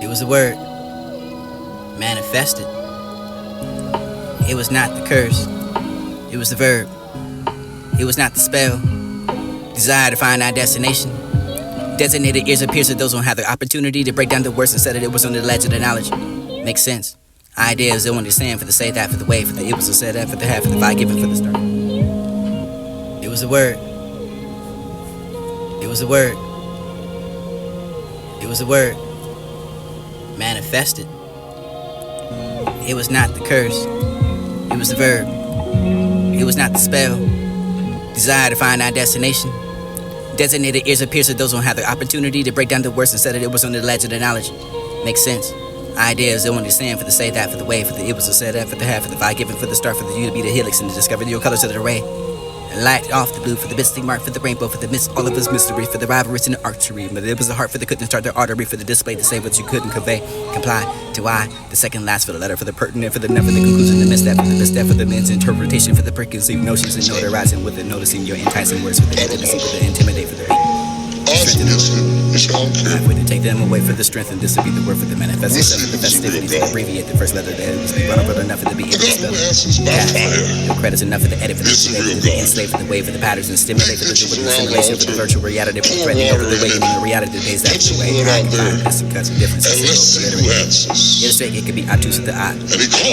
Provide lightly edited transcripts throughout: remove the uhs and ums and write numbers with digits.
was the word manifested. It was not the curse. It was the verb. It was not the spell. Desire to find our destination. Designated ears appears to those who don't have the opportunity to break down the words and said that it was on the ledge of the knowledge. Makes sense. Ideas they understand for the say that for the way for the it was the said that for the half for the vibe given for the start. It was the word. It was the word. It was the word manifested. It was not the curse. It was the verb. It was not the spell. Desire to find our destination. Designated ears appears to those who don't have the opportunity to break down the words and said that it was on the ledge of the knowledge. Makes sense. Ideas they understand for the say that for the way for the it was the said that for the half for the vibe given for the start for the you to be the helix and to discover your colors of the array. Light off the blue for the mystic mark for the rainbow for the mist all of his mystery for the rivalries in the archery. But it was the heart for the couldn't start the artery for the display to say what you couldn't convey. Comply to I, the second last for the letter for the pertinent for the never the conclusion the misstep for the misstep for the men's interpretation for the preconceived notions and notarizing with it noticing your enticing words for the intimacy for the intimidate for the beat. I'm going to take them away for the strength, and this will be the word for the manifest. The festivities that abbreviate the first letter that it was run over enough for the beat. Your credits enough for the edit for the enslave for the wave for the patterns and stimulate for the simulation for the virtual reality for the threatening over the awakening the reality the days after the way. I can find this and cuts and differences. Illustrate it could be obtuse with the eye.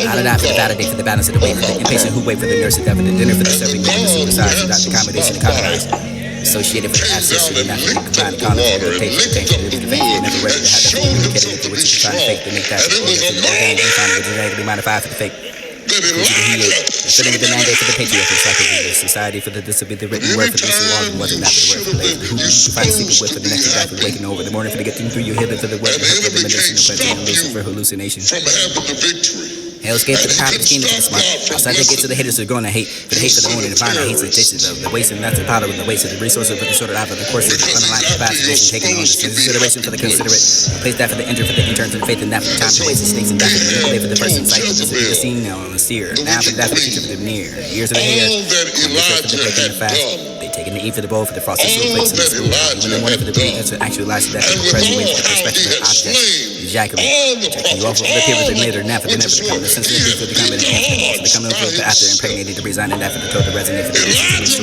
Out of that for the validate for the balance of the wave for the impatient who wait for the nurse and that for the dinner for the serving for the supersize without the accommodation and compromise. Associated with the access to the natural combined economy for the patient attention to the vein never ready to have that communicated for which you try to fake to make that organ and find it to be modified for the fake. Sitting with the mandate for the patriarchy, the society for the this will be the written word for this who wasn't that the word for the who you find sleeping with for the next day for waking over the morning for the getting through your head for the word for the meditation for hallucination. Hell's gate to the top of the kingdom for the smart. Outside the gates of the haters are going to hate. For the hate for the owner, the finer hates the taste of the waste and that's the powder with the waste of the resources for the sort of out of the course of the unaligned capacity taken on the consideration for the considerate. Place that for the enter for the interns and faith and that for the time to waste the snakes and that for the play for the person sight for the scene on the seer. Now for that for the teacher for the near. Ears of the hair. For the breaking the fast. They taking the E for the bowl for the frosted snowflakes in the school. When they wanted for the beat to actualize that for the present way for the perspective of the object. Ejaculate. Checking you off over the period and later, now for the never to come. The sensitivity for the coming enhancement. The coming of the after impregnated to resign and after the code to resonate for the reaction,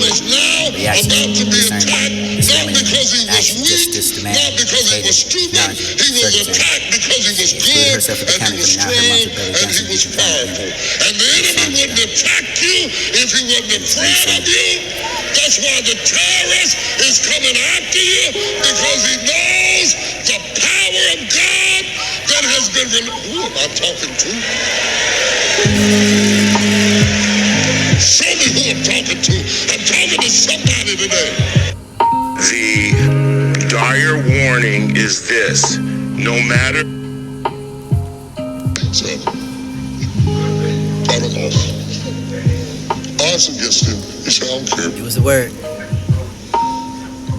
discernment, examining, action, justice, demand, hating, knowledge, circumstance. Include herself with the counting for the now her months of belly dancing deep and family. And the enemy wouldn't attack you if he wasn't afraid of you. That's why the terrorist is coming after you, because he knows the power of God that has been released. Who am I talking to? Show me who I'm talking to. I'm talking to somebody today. The dire warning is this: no matter. So, cut him off. Odds against him, he said, I don't care. It was the word.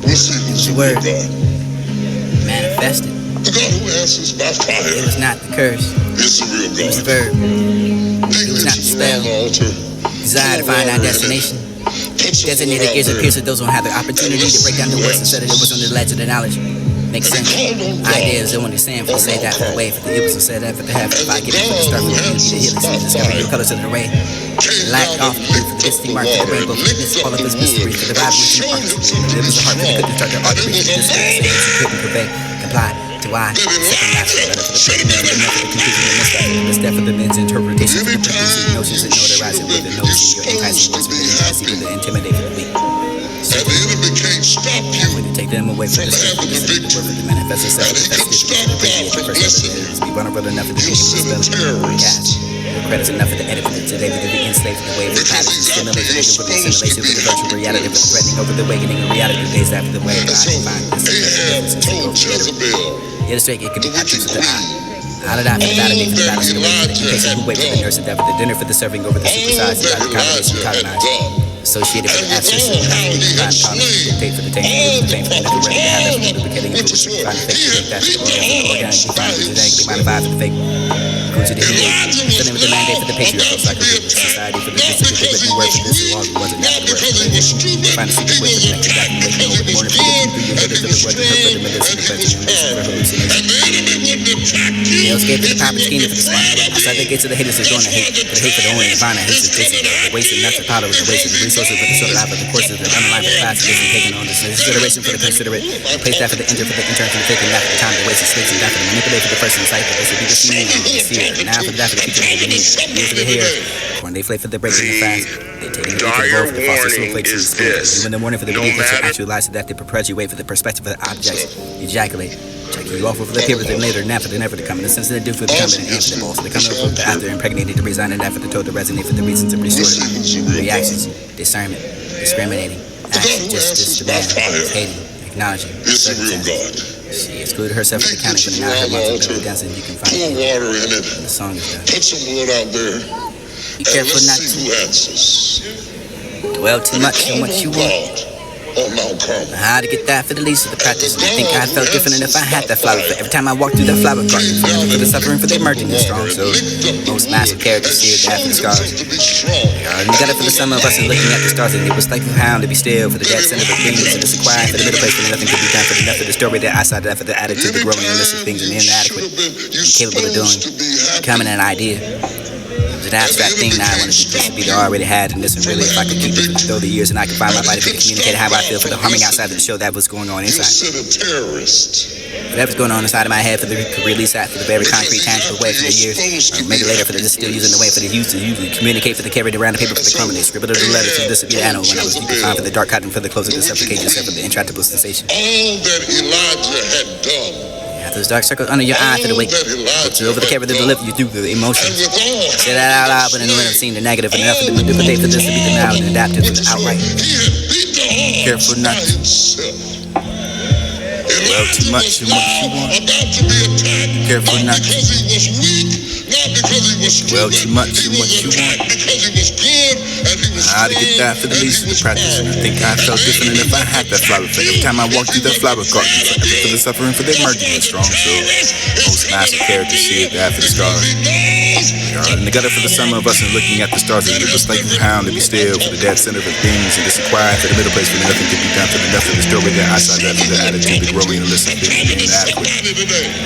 We'll see who's the word real God. manifested. The God who answers by fire. It was not the curse. It's the real God. It was the verb. It was not the spell. Desire to find our destination. Designated ears appears to those who don't have the opportunity to break down the words and said that it was on the ledge of the knowledge. Makes sense. Ideas they understand for the say that for the way for the it was the said that for the half for the vibe given for the start for the unity the helix and discover your colors of the array. Light off the blue for the distinct mark for the rainbow for the mist all of his mystery for the rivalries in the archery. It was the heart for the couldn't start the artery for the display to say what you couldn't convey. Comply to I, the second last for the letter for the pregnant for the method of conclusion the misstep for the men's interpretation for the preconceived notions and notarizing with it noticing your enticing words for the intimacy for the intimidate for the weak. And the enemy can't stop you. When you take them away from the strength, this is the word for the manifest itself. And he can stop God from listening Be vulnerable enough for the people to spell it. Catch. Your credits enough for the edit for the today for the enslaved for the way for the patterns and stimulation for the assimilation for the virtual reality for the threatening over the awakening and reality the days after the way. I find this illustrate it could be obtuse with the eye. Out of that for the validate for the balance of the way for the impatient who wait for the nurse and that for the dinner for the serving over the supersized without the combination colonized. Associated with the access to the dictate for the tank for the pain for the never ready to have that lubricating for which you find the fake that's the organic you find the genetically modified for the fake. Go to the hill. Sitting with the mandate for the patriarchal psychological society for the discipline written word for this who wasn't that the word for the find the secret way for the next back and waking over the morning for the through your head for the word for the medicine for the hallucination. And the enemy wouldn't attack you They escape for the power scheming for the spot. Outside the gates of the haters is doing the hate. For the hate for the only divine, I hate the distance. The wasted nuts, the powder, the waste of the resources, with the sort of life of the courses, the underlying for class, this is taking on this consideration for the considerate. Place that for the intern, for the intern, for the faking, that for the time, the waste of space, and that for the manipulate for the first insight. But this will be the scene, the fear. Now for that for the future, for the need. Years for the hair. When they flake for the breaking the fast, they take the dire for the foster warning snowflakes is and the this. in the morning for the No belief that you matter- actualize that they perpetuate for the perspective of the objects. Ejaculate. Check you off over the papers and later, now for the never to come. In the sense that they do for the coming and answer the balls. The coming of the after impregnated to resign and that for the total to resonate for the reasons of restoring reactions, discernment, discriminating, action, justice, demand, hating, acknowledging, It's the real circumstance. God. She excluded herself from the counting for the now her months of dancing. You can Pour find it. water in it. The song is done. Put some wood out there. Be And careful let's not see to who answers. dwell too much on what you want. God on Mount Carmel. How to get that for the least of the practice. I think I felt different than if I had that flower. For every time I walked through that flower garden, for the suffering, for the emerging and strong. So most massive characters see it after the scars. To be strong. And we got it for the sum of us and looking at the stars. And it was like a hound to be still for the dead center of things. And it's acquired for the middle place, for nothing could be done for the enough of the story that I saw that for the attitude, the growing and list of things and the inadequate, incapable of doing, becoming an idea. It was an abstract thing now I wanted to be the already had, and listen, really, if I could keep it through the years and I could find my body to communicate how I feel for the harming outside of the show that was going on You inside. said a terrorist. Whatever's going on inside of my head for the release that for the very concrete, tangible way for the years, or maybe later for the still using the way for the youth to usually communicate for the carried around the paper for the crumb, and they scribbled the letters to this would be the animal when I was deep confined for the dark cotton for the close of the suffocation, for the intractable sensation. All that Elijah had done. After those dark circles under your eye for the weight, it's over the carry to deliver you through the And emotions. with all Say that out loud, but in the wind of seeing the negative enough for the manipulate for this to be the now and adaptive for the outright. he had beat the odds Careful not by to himself. dwell too much in what you want. About to be attacked, Careful not to because he was weak, not because he was dwell stupid. too much He in what was you want. attacked because he was good and he was How to get strong that for the and least he of the was practice. And I think I felt different than if I had that flower. For every time I walked through that flower garden, forever for the suffering, for the emerging and strong. So most massive characters see it after the scars. And the gutter for the summer of us and looking at the stars. And it was like a hound to be still for the dead center of things. And this acquired for the middle place where nothing could be done for the nothing. The story that I saw that for the attitude, the growing and listen, being inadequate,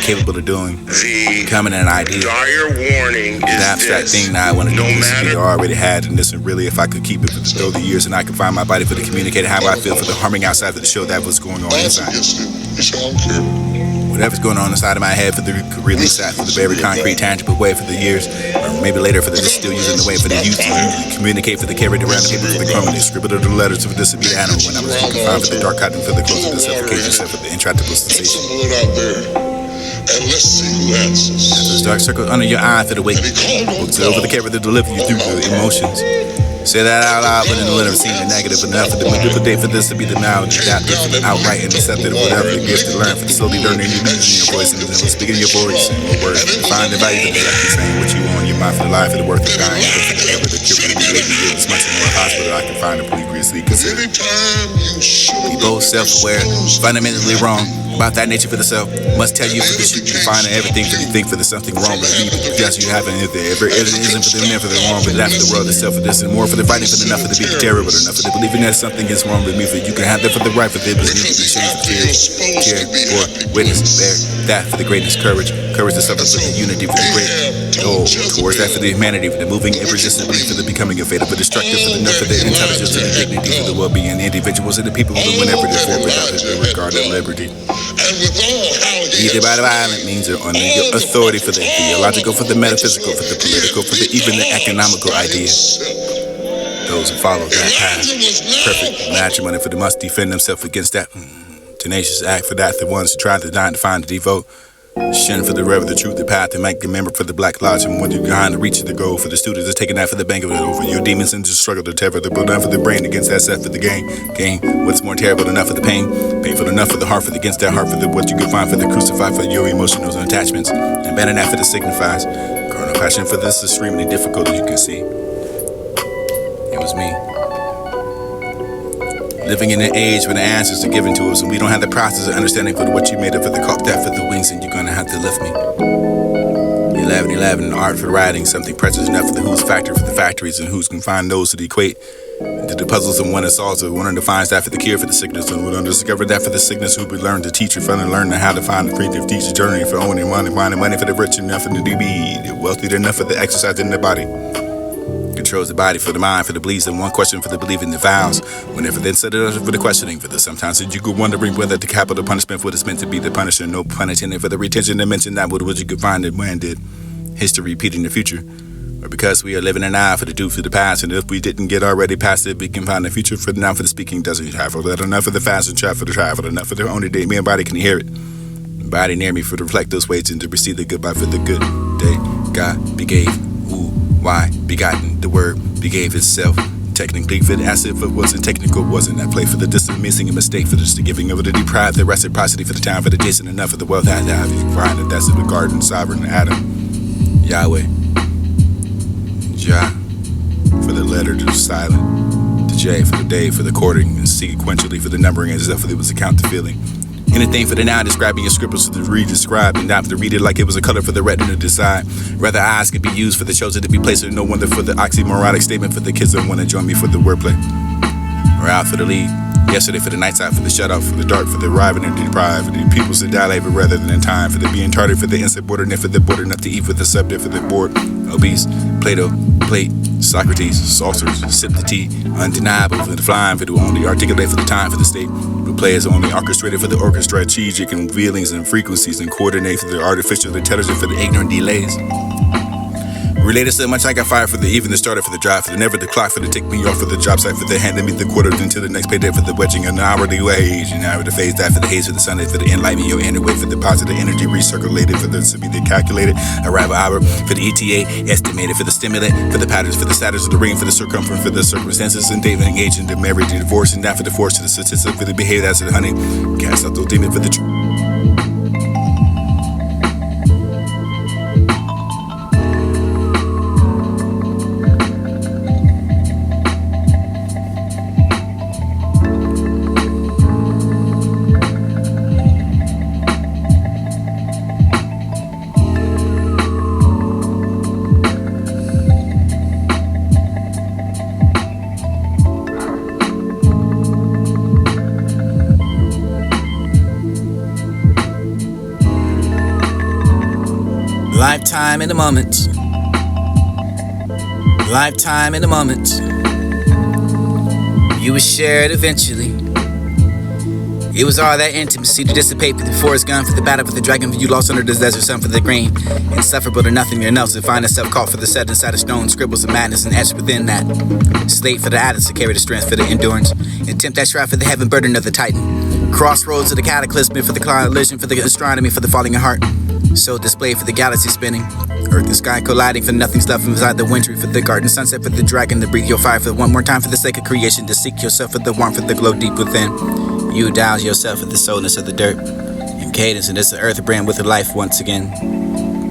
capable of doing, The becoming an idea. dire warning The is abstract this. thing now I want to do No this to be matter already had, and listen, really, if I could keep it for the through the years and I could find my body for the communicating how I feel for the harming outside of the show that was going on Odds inside. against him. He said, I don't care. Whatever's going on inside of my head for the release that for the very concrete, tangible way for the years, or maybe later for the still using the way for the youth to communicate for the carried around the people for the crumb, they scribbled the letters for this to be the animal when I was confined for the dark cotton for the close of the suffocation, except for the intractable Put sensation. some wood out there. And let's see who answers. Those dark circles under your eye for the weight. And he called on Books over the carrot to deliver you through the emotions. Say that out loud, but in the letter, seeing the negative enough for the manipulate for this to be the now, adaptive for the outright and accepted of whatever the gift to learn for the slowly learning you using your voice and speaking your voice and your words. Find the value of the fact saying what you want, your mind for the life of the worth of dying, for the cure for the baby, give as much more hospital I can find a previously considered. Anytime you show Be both self-aware, fundamentally wrong about that nature for the self. Must tell you for the shit you can find and everything for you think for the something wrong with you. Just you haven't if there ever it isn't for the men for the wrong, but that for the world itself for this and more for the fighting for the enough for the be terrible enough for the believing that something is wrong with me for you can have that for the right for the ability to be ashamed for care or witness bear that for the greatness courage to suffer for the unity for the great towards that for the humanity for the moving irresistibly for the becoming of fatal for destructive for the enough for the intelligence and the dignity for the well-being of the individuals and the people who whenever therefore without his regard of liberty. And with all how he Either by the violent means or on the authority for the theological, for the metaphysical, for the political, for the even the economical idea. Those who follow that path, perfect matrimony for the must defend themselves against that tenacious act for that the ones who try to die to find to devote. Shin for the rev of the truth, the path to make the member for the Black Lodge, and when you're behind to reach the goal for the students, is taking that for the bank of it over your demons and just struggle to tether the down for the brain against that set for the gain. What's more terrible than enough for the pain? Painful enough for the heart for the against that heart for the what you can find for the crucified for your emotional attachments, and better that for the signifies. Carnal passion for this is extremely difficult as you can see. It was me. Living in an age when the answers are given to us and we don't have the process of understanding for what you made of for the caught that for the wings and you're gonna have to lift me. 11, art for writing, something precious enough for the who's factor for the factories and who's can find those that equate Did the puzzles and one is solved, so one to find that for the cure for the sickness, and one discover that for the sickness who would learn to teach you, finally learn how to find the creative teacher journey for owning money, finding money for the rich enough and to be wealthy enough for the exercise in the body. Controls the body for the mind, for the beliefs, and one question for the believing the vows. Whenever then set it up for the questioning for the sometimes you go wondering whether the capital punishment what is meant to be the punisher, no pun intended for the retention dimension that what you could find it when did history repeating the future. Or because we are living in now for the due for the past, and if we didn't get already past it, we can find the future for the now for the speaking doesn't travel. That enough for the fast and travel for the travel, enough for the only day me and body can hear it. Body near me for to reflect those ways and to receive the goodbye for the good day. God begave, ooh, why, begotten, the word begave itself. Technically fit as if it wasn't technical, wasn't that play for the distant missing a mistake for just the giving of the deprived, the reciprocity for the time for the decent enough for the wealth I have. You can find that that's in the garden, sovereign Adam, Yahweh. Jah, for the letter to silent, the J for the day, for the courting, and sequentially for the numbering as if it was a count to feeling. Anything for the now describing your scribbles to the re-described and not to read it like it was a color for the retina to decide. Rather eyes could be used for the chosen to be placed with no wonder for the oxymoronic statement for the kids that want to join me for the wordplay. Or out for the lead. Yesterday for the nights out, for the shut off, for the dark, for the arriving and deprived, for the peoples that dilate rather than in time, for the being tardy, for the insubordinate, for the border enough to eat, for the subject, for the bored, obese, Plato, plate, Socrates, saucers, sip the tea, undeniable, for the flying, for the only articulate, for the time, for the state, the players only orchestrated, for the orchestra, strategic and feelings and frequencies, and coordinate for the artificial intelligence, for the ignorant delays. Related so much I got fired for the even the starter for the drive for the never the clock for the tick me off for the job site for the handing me the quarter until the next payday for the wedging an hourly wage and hour the phase that for the haze for the Sunday for the enlightenment your inner way for the positive energy recirculated for the to be the calculated arrival hour for the ETA estimated for the stimulant for the patterns for the status of the ring for the circumference for the circumstances and David engaged in the marriage the divorce and that for the force to the statistic for the behavior that's the honey cast out those demons for the Lifetime in the moment. Lifetime in the moment. You were shared eventually. It was all that intimacy to dissipate for the forest gun, for the battle, for the dragon, for you lost under the desert sun, for the green. Insufferable to nothing else to find itself caught for the set inside of stone, scribbles of madness and etched within that. Slate for the addicts to carry the strength for the endurance. And tempt that strife for the heaven burden of the titan. Crossroads of the cataclysm for the collision, for the astronomy, for the falling of heart. So displayed for the galaxy spinning. Earth and sky colliding for nothing's left inside the wintry for the garden sunset for the dragon to breathe your fire for one more time for the sake of creation to seek yourself for the warmth for the glow deep within. You douse yourself with the soulness of the dirt and cadence and this the earth brand with the life once again.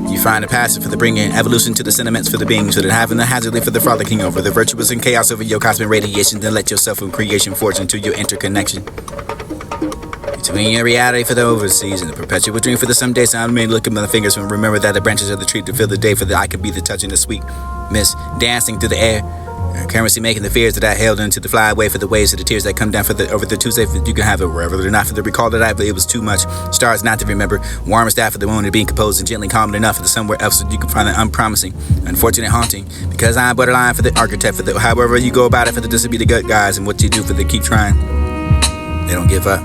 You find a passion for the bringing evolution to the sentiments for the beings for the having the hazardly for the frolicking over the virtuous and chaos over your cosmic radiation then let yourself from creation forge into your interconnection. Between your reality for the overseas and the perpetual dream for the someday sound may look at my fingers and remember that the branches of the tree to fill the day for the I could be the touching the sweet mist dancing through the air. Currency making the fears that I held into the fly away for the waves of the tears that come down for the over the Tuesday for you can have it wherever they're not for the recall that I believe it was too much stars not to remember warmest after the moon being composed and gently calm enough for the somewhere else so you can find the unpromising unfortunate haunting because I'm borderline for the architect for the however you go about it for the this will be the good guys and what you do for the keep trying they don't give up.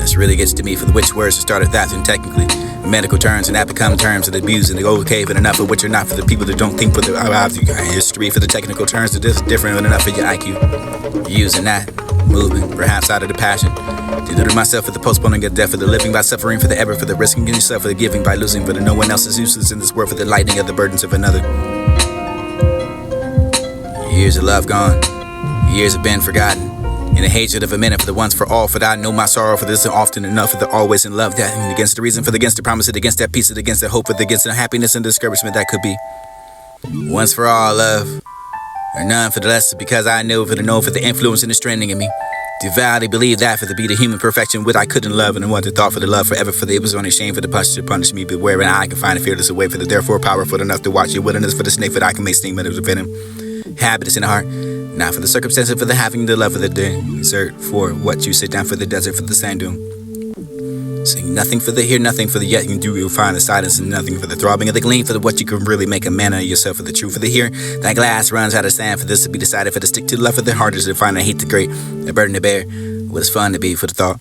This really gets to me for the which words to start at that and technically medical terms and that become terms of the abuse and the old cave and enough of which are not for the people that don't think for the history for the technical terms that is different than enough for your IQ. Using that movement, perhaps out of the passion, deluding myself for the postponing of death for the living by suffering for the ever for the risking yourself for the giving by losing for the no one else is useless in this world for the lightening of the burdens of another. Years of love gone, years have been forgotten. In the hatred of a minute for the once for all, for that I know my sorrow for this and often enough for the always in love that and against the reason for the against the promise it against that peace it against the hope for the against the happiness and discouragement that could be. Once for all love, or none for the less because I know for the no for the influence and the straining in me. Devoutly believe that for the be the human perfection with I couldn't love and what the thought for the love forever for the it was only shame for the punch to punish me but wherein I can find a fearless away for the therefore powerful enough to watch your willingness for the snake that I can make steam out of the venom. Habits in the heart. Not for the circumstances, for the having the love of the desert, for what you sit down for the desert, for the sand dune. Sing nothing for the hear, nothing for the yet you do, you'll find the silence, and nothing for the throbbing of the gleam, for the what you can really make a man of yourself, for the truth, for the here. That glass runs out of sand, for this to be decided, for the stick to the love, for the hard is to find, I hate the great, a burden to bear, what is fun to be, for the thought.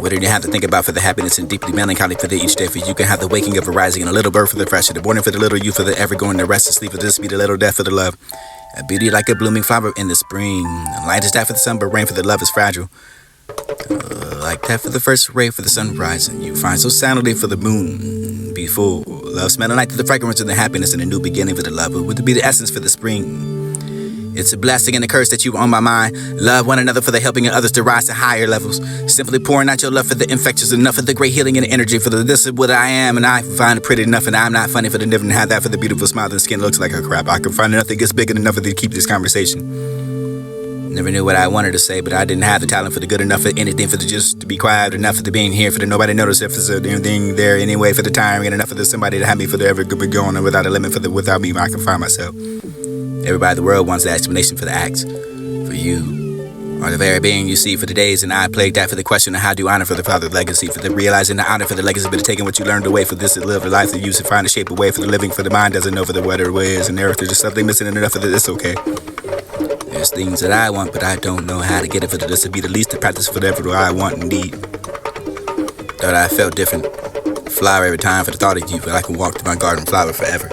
What do you have to think about for the happiness and deeply melancholy for the each day? For you can have the waking of a rising and a little birth for the fresh, the morning for the little youth, for the ever going to rest and sleep, for this be the little death for the love. A beauty like a blooming flower in the spring. Light is that for the sun, but rain for the love is fragile. Like that for the first ray for the sunrise, and you find so soundly for the moon. Be full, love smelling like the fragrance of the happiness and a new beginning for the love. Would it be the essence for the spring? It's a blessing and a curse that you on my mind. Love one another for the helping of others to rise to higher levels. Simply pouring out your love for the infectious enough of the great healing and energy for the this is what I am, and I find it pretty enough, and I'm not funny for the never have that for the beautiful smile. The skin looks like a crap. I can find nothing gets big enough to keep this conversation. Never knew what I wanted to say, but I didn't have the talent for the good enough for anything, for the just to be quiet enough for the being here, for the nobody notice if there's anything there anyway, for the time and enough for the somebody to have me for the ever good be going without a limit for the without me I can find myself. Everybody in the world wants the explanation for the acts. For you are the very being you see for the days, and I played that for the question of how do you honor for the father's legacy, for the realizing the honor for the legacy, but taking what you learned away for this to live the life to use to find a shape away for the living, for the mind doesn't know for the what it is, and there's just something missing enough for this okay. There's things that I want, but I don't know how to get it for this to be the least to practice for whatever I want and need. Thought I felt different. Flower every time for the thought of you, but I can walk through my garden flower forever.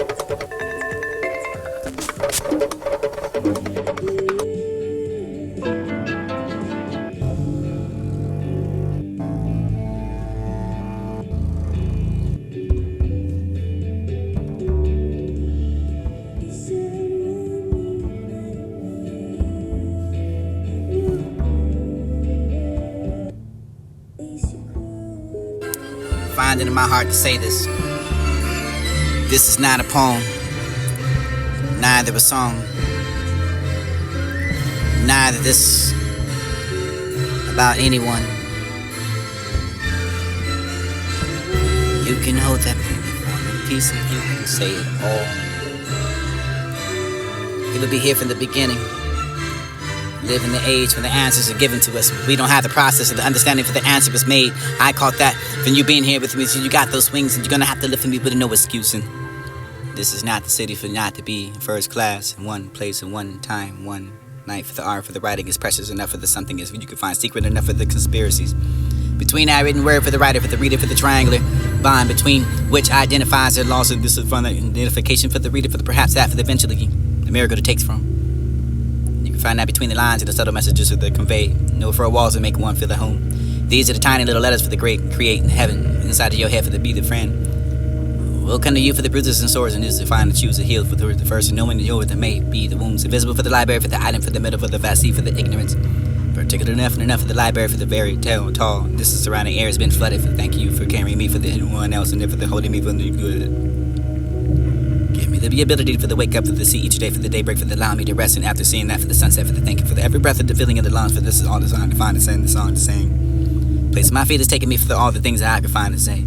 Find it in my heart to say this. This is not a poem, neither a song, neither this about anyone. You can hold that piece and you can say it all. It'll be here from the beginning. Live in the age when the answers are given to us. We don't have the process of the understanding for the answer was made. I caught that from you being here with me. So you got those wings and you're gonna have to live for me with no excuse. And this is not the city for not to be first class in one place and one time, one night. For the art, for the writing is precious enough for the something is you can find secret enough for the conspiracies. Between our written word for the writer, for the reader, for the triangular bond between which identifies their laws of this identification for the reader, for the perhaps that for the eventually the miracle it takes from. Find that between the lines and the subtle messages that they convey. No fur walls that make one feel at home. These are the tiny little letters for the great create in heaven. Inside of your head for the be the friend. We'll come to you for the bruises and sores, and this is to find the choose to heal for the first, and knowing yours that may be the wounds. Invisible for the library, for the item, for the middle, for the vast for the ignorance. Particular enough and enough for the library, for the very tall. This is surrounding air has been flooded. For thank you for carrying me for the anyone else, and for the holding me for the good. Give me the ability for the wake up, for the see each day, for the daybreak, for the allow me to rest, and after seeing that for the sunset, for the thank you, for the every breath of the feeling of the lungs, for this is all designed to find and sing the song to sing. Place of my feet is taking me for all the things that I can find and say.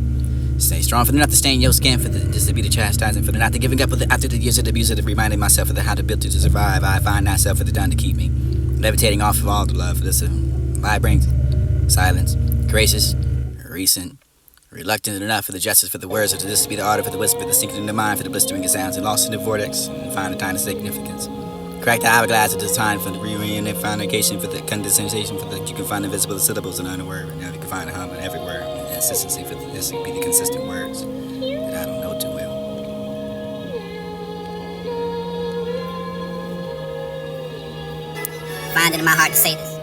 Stay strong for the not to stain your skin, for the just to be the chastising, for the not to giving up, for the after the years of the abuse of the reminding myself of the how to build to survive. I find myself for the done to keep me levitating off of all the love. For this vibrant silence, gracious, recent. Reluctant enough for the justice, for the words, of this to be the art, for the whisper, the sinking in the mind, for the blistering of sounds, and lost in the vortex, and find the tiny significance. Crack the hourglass at this time for the reunion and foundation, for the condensation, for the you can find invisible syllables in every word. Now you can find a hum in every word, and consistency for this to be the consistent words that I don't know too well. Find it in my heart to say this.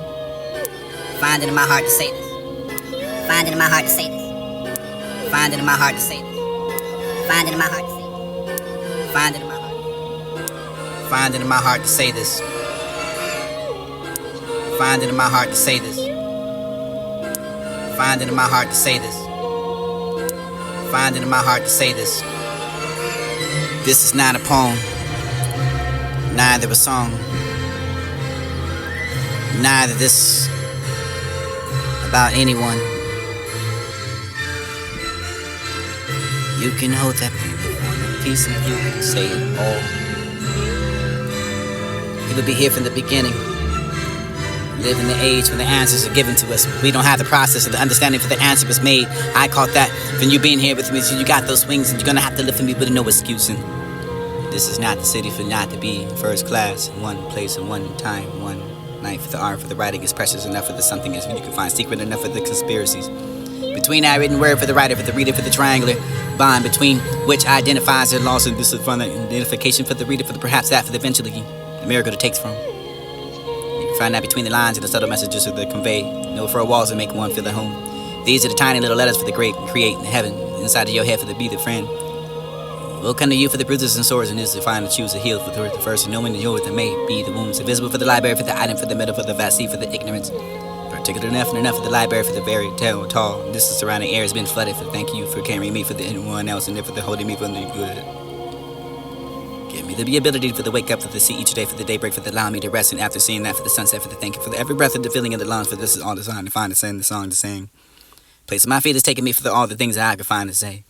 Find it in my heart to say this. Find it in my heart to say this. Find it in my heart to say this. Find it in my heart to say this. Find it in my heart. Find it in my heart to say this. Find it in my heart to say this. Find it in my heart to say this. Find it in my heart to say this. This is not a poem, neither a song, neither this about anyone. You can hold that piece and you can say it all. to be here from the beginning. Live in the age when the answers are given to us. We don't have the process of the understanding for the answer was made. I caught that from you being here with me. So you got those wings and you're gonna have to live for me with no excusing. This is not the city for not to be first class. In one place and one time, one night for the art, for the writing is precious enough for the something is when you can find secret enough for the conspiracies. Between that written word for the writer, for the reader, for the triangular bond between which identifies their loss and this is fun identification for the reader, for the perhaps that for the eventually the miracle that takes from. You can find that between the lines and the subtle messages that they convey. No fur walls that make one feel at home. These are the tiny little letters for the great and create in heaven. Inside of your head for the be the friend. We'll come to you for the bruises and sores and this to find to choose a heal for the first and knowing that yours that may be the wounds. Invisible for the library, for the item, for the middle, for the vaccine, for the ignorance. Particular enough and enough for the library, for the very tall. This is surrounding air has been flooded. For thank you for carrying me for the anyone else and for the holding me from the good. Give me the ability for the wake up, for the see each day, for the daybreak, for the allow me to rest and after seeing that for the sunset, for the thank you, for the every breath of the feeling in the lungs, for this is all designed to find to sing the song to sing. Place of my feet is taking me for all the things that I can find to say.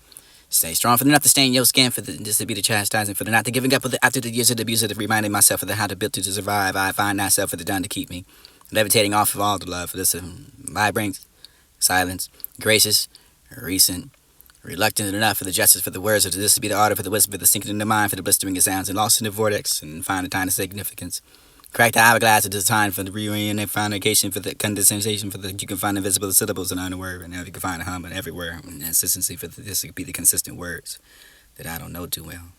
Stay strong for the not to stain your skin, for this to be the chastising, for the not to giving up for the after the years of the abuse of the reminding myself of the how to build to survive. I find myself for the done to keep me. Levitating off of all the love for this vibrant silence, gracious, recent, reluctant enough for the justice for the words of this to be the order for the wisdom for the sinking in the mind for the blistering of sounds and lost in the vortex and find the time of significance. Crack the hourglass of the time for the reunion and foundation for the condensation for the you can find invisible syllables in the word and now you can find a hum and everywhere and consistency for this to be the consistent words that I don't know too well.